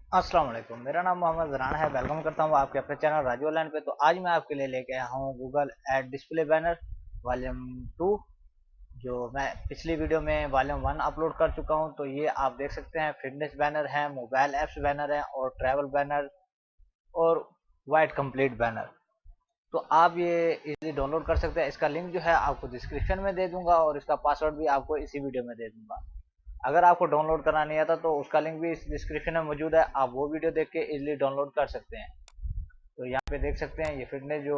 अस्सलाम वालेकुम, मेरा नाम मोहम्मद राना है। वेलकम करता हूँ आपके अपने चैनल राजू ऑनलाइन पे। तो आज मैं आपके लिए लेके आया हूँ Google ad display banner volume 2। जो मैं पिछली वीडियो में वॉल्यूम 1 अपलोड कर चुका हूँ। तो ये आप देख सकते हैं, फिटनेस बैनर है, मोबाइल ऐप्स बैनर है और ट्रैवल बैनर और वाइट कंप्लीट बैनर। तो आप ये इजीली डाउनलोड कर सकते हैं। इसका लिंक जो है आपको डिस्क्रिप्शन में दे दूंगा और इसका पासवर्ड भी आपको इसी वीडियो में दे दूंगा। अगर आपको डाउनलोड करना नहीं आता तो उसका लिंक भी इस डिस्क्रिप्शन में मौजूद है, आप वो वीडियो देख के इजीली डाउनलोड कर सकते हैं। तो यहाँ पे देख सकते हैं, ये फिटनेस जो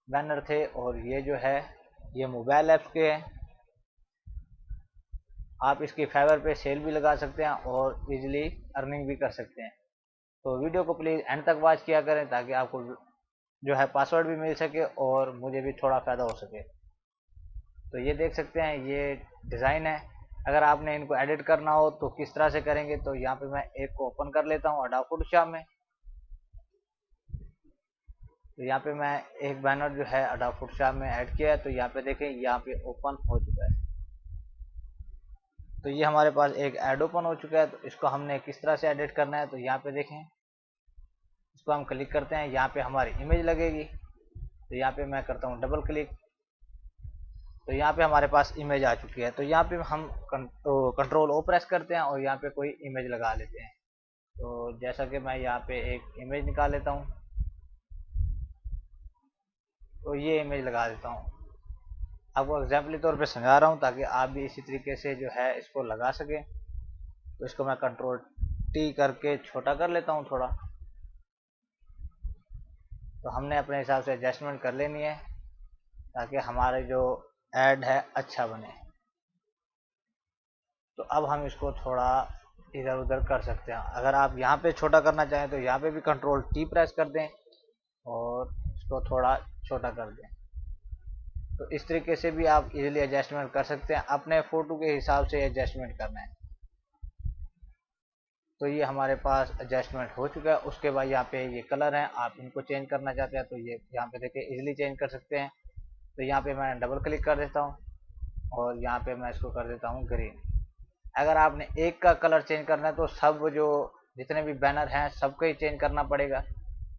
बैनर थे और ये जो है ये मोबाइल ऐप्स के हैं। आप इसकी फाइवर पे सेल भी लगा सकते हैं और इजीली अर्निंग भी कर सकते हैं। तो वीडियो को प्लीज़ एंड तक वॉच किया करें ताकि आपको जो है पासवर्ड भी मिल सके और मुझे भी थोड़ा फ़ायदा हो सके। तो ये देख सकते हैं, ये डिज़ाइन है। अगर आपने इनको एडिट करना हो तो किस तरह से करेंगे, तो यहाँ पे मैं एक को ओपन कर लेता हूँ अडोब फोटोशॉप में। तो यहाँ पे मैं एक बैनर जो है अडोब फोटोशॉप में ऐड किया है। तो यहाँ पे देखें, यहाँ पे ओपन हो चुका है। तो ये हमारे पास एक ऐड ओपन हो चुका है। तो इसको हमने किस तरह से एडिट करना है, तो यहाँ पे देखें, इसको हम क्लिक करते हैं, यहाँ पे हमारी इमेज लगेगी। तो यहाँ पे मैं करता हूँ डबल क्लिक। तो यहाँ पे हमारे पास इमेज आ चुकी है। तो यहाँ पे हम कंट्रोल ओ प्रेस करते हैं और यहाँ पे कोई इमेज लगा लेते हैं। तो जैसा कि मैं यहाँ पे एक इमेज निकाल लेता हूँ, तो ये इमेज लगा देता हूँ। आपको एग्जाम्पली तौर पे समझा रहा हूँ ताकि आप भी इसी तरीके से जो है इसको लगा सकें। तो इसको मैं कंट्रोल टी करके छोटा कर लेता हूँ थोड़ा। तो हमने अपने हिसाब से एडजस्टमेंट कर लेनी है ताकि हमारे जो ऐड है अच्छा बने। तो अब हम इसको थोड़ा इधर उधर कर सकते हैं। अगर आप यहाँ पे छोटा करना चाहें तो यहाँ पे भी कंट्रोल टी प्रेस कर दें और इसको थोड़ा छोटा कर दें। तो इस तरीके से भी आप इजीली एडजस्टमेंट कर सकते हैं, अपने फोटो के हिसाब से एडजस्टमेंट करना है। तो ये हमारे पास एडजस्टमेंट हो चुका है। उसके बाद यहाँ पे ये कलर हैं, आप इनको चेंज करना चाहते हैं तो ये यहाँ पे देखिए इजीली चेंज कर सकते हैं। तो यहाँ पे मैं डबल क्लिक कर देता हूँ और यहाँ पे मैं इसको कर देता हूँ ग्रीन। अगर आपने एक का कलर चेंज करना है तो सब जो जितने भी बैनर हैं सबको ही चेंज करना पड़ेगा।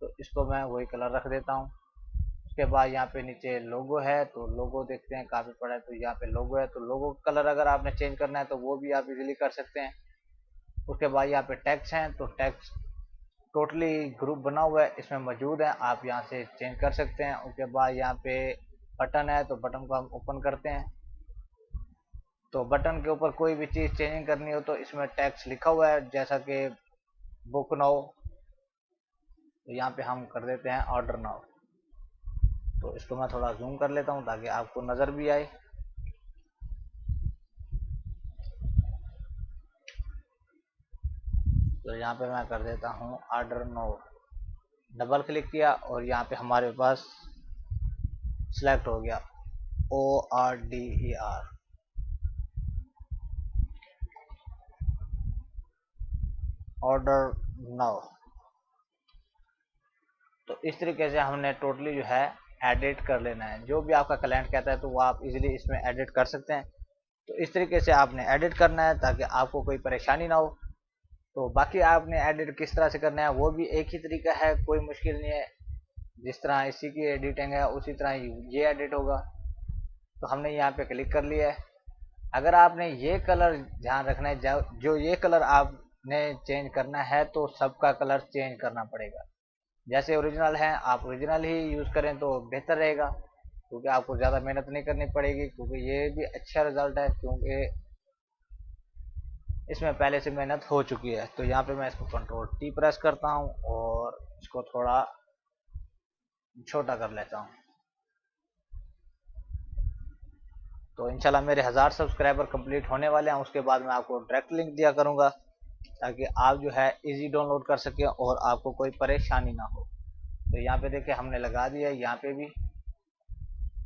तो इसको मैं वही कलर रख देता हूँ। उसके बाद यहाँ पे नीचे लोगो है, तो लोगो देखते हैं काफ़ी पड़ा है। तो यहाँ पे लोगो है, तो लोगो का कलर अगर आपने चेंज करना है तो वो भी आप इजीली कर सकते हैं। उसके बाद यहाँ पे टैक्स हैं, तो टैक्स टोटली ग्रुप बना हुआ है, इसमें मौजूद है, आप यहाँ से चेंज कर सकते हैं। उसके बाद यहाँ पे बटन है, तो बटन को हम ओपन करते हैं। तो बटन के ऊपर कोई भी चीज़ चेंजिंग करनी हो तो इसमें टैक्स लिखा हुआ है, जैसा कि बुक नाउ। तो यहाँ पे हम कर देते हैं ऑर्डर नाउ। तो इसको मैं थोड़ा जूम कर लेता हूँ ताकि आपको नज़र भी आए। तो यहाँ पे मैं कर देता हूँ ऑर्डर नाउ। डबल क्लिक किया और यहाँ पे हमारे पास सिलेक्ट हो गया ORDER, ऑर्डर नाउ। तो इस तरीके से हमने टोटली जो है एडिट कर लेना है। जो भी आपका क्लाइंट कहता है तो वो आप इजीली इसमें एडिट कर सकते हैं। तो इस तरीके से आपने एडिट करना है ताकि आपको कोई परेशानी ना हो। तो बाकी आपने एडिट किस तरह से करना है वो भी एक ही तरीका है, कोई मुश्किल नहीं है। जिस तरह इसी की एडिटिंग है उसी तरह ये एडिट होगा। तो हमने यहाँ पे क्लिक कर लिया है। अगर आपने ये कलर ध्यान रखना है, जो ये कलर आपने चेंज करना है तो सबका कलर चेंज करना पड़ेगा। जैसे ओरिजिनल है आप ओरिजिनल ही यूज़ करें तो बेहतर रहेगा, क्योंकि आपको ज़्यादा मेहनत नहीं करनी पड़ेगी। क्योंकि ये भी अच्छा रिजल्ट है, क्योंकि इसमें पहले से मेहनत हो चुकी है। तो यहाँ पे मैं इसको कंट्रोल टी प्रेस करता हूँ और इसको थोड़ा छोटा कर लेता हूँ। तो इंशाल्लाह मेरे 1000 सब्सक्राइबर कंप्लीट होने वाले हैं, उसके बाद मैं आपको डायरेक्ट लिंक दिया करूँगा ताकि आप जो है इजी डाउनलोड कर सकें और आपको कोई परेशानी ना हो। तो यहाँ पे देखिए हमने लगा दिया यहाँ पे भी।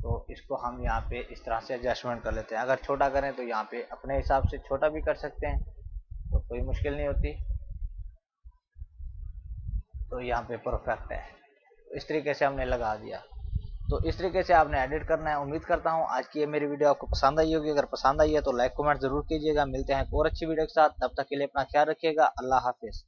तो इसको हम यहाँ पे इस तरह से एडजस्टमेंट कर लेते हैं। अगर छोटा करें तो यहाँ पे अपने हिसाब से छोटा भी कर सकते हैं, तो कोई मुश्किल नहीं होती। तो यहाँ पे परफेक्ट है। तो इस तरीके से हमने लगा दिया। तो इस तरीके से आपने एडिट करना है। उम्मीद करता हूँ आज की ये मेरी वीडियो आपको पसंद आई होगी। अगर पसंद आई है तो लाइक कमेंट जरूर कीजिएगा। मिलते हैं एक और अच्छी वीडियो के साथ, तब तक के लिए अपना ख्याल रखिएगा। अल्लाह हाफिज़।